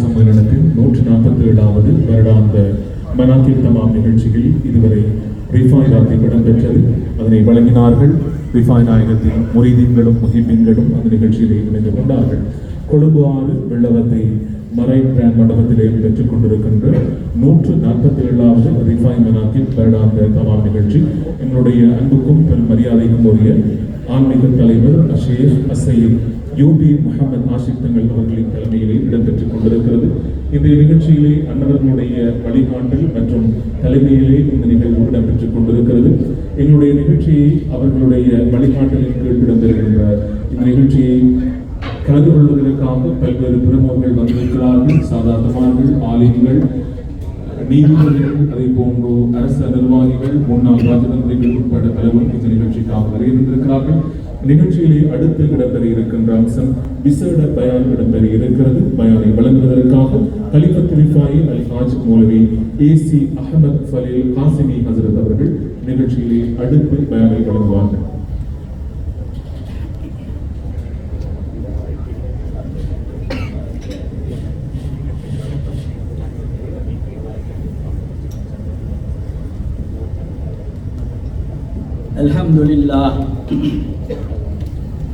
சம்மேளனத்தின் 147வது வருடாந்த மனாத்திர் தமாம் நிகழ்ச்சியில் இதுவரை ரிஃபாய் ராத்தீப் இடம்பெற்றது. அதனை வழங்கினார்கள் ரிஃபாய் நாயகத்தின் முரீதீன்களும் முஹிப்பீன்களும் அந்த நிகழ்ச்சியிலே இணைந்து கொண்டார்கள். கொழும்பு 6 வெள்ளவத்தை மரைன் பிராண்ட் மண்டபத்திலே பெற்றுக் கொண்டிருக்கின்ற 147வது ரிஃபாய் மனாத்திர் வருடாந்த தமாம் நிகழ்ச்சி எங்களுடைய அன்புக்கும் பெரும் மரியாதைக்கும் உரிய ஆன்மீக தலைவர் ஷேக் அசையீத் யூபி முகமது ஆஷிக் தங்கள் அவர்களின் தலைமையிலே இடம்பெற்றுக் கொண்டிருக்கிறது. இந்த நிகழ்ச்சியிலே அன்னவர்களுடைய வழிகாட்டல் மற்றும் தலைமையிலே இந்த நிகழ்வு இடம்பெற்றுக் கொண்டிருக்கிறது. எங்களுடைய நிகழ்ச்சியை அவர்களுடைய வழிகாட்டலின் கீழ் இடம்பெறுகின்ற இந்த நிகழ்ச்சியை கலந்து கொள்வதற்காக பல்வேறு பிரமுகர்கள் வந்திருக்கிறார்கள். சாதாரணமார்கள், ஆலயங்கள், நீதிபதிகள், அதே போன்று அரசு நிர்வாகிகள், முன்னாள் ராஜதந்திரிகள் உட்பட பலரும் இந்த நிகழ்ச்சிக்காக வருகின்றிருக்கிறார்கள். நிகழ்ச்சியிலே அடுத்து இடம்பெற இருக்கின்ற அம்சம் விசேட பயான் இடம்பெற இருக்கிறது. பயானை வழங்குவதற்காக கலிஃபத் ரிஃபாயி அல் ஹாஜ் மௌலவி ஏசி அஹமத் ஃபலீல் காசிமி ஹசரத் அவர்கள் நிகழ்ச்சியிலே அடுத்து பயானை வழங்குவார்கள். அல்ஹம்துலில்லாஹ்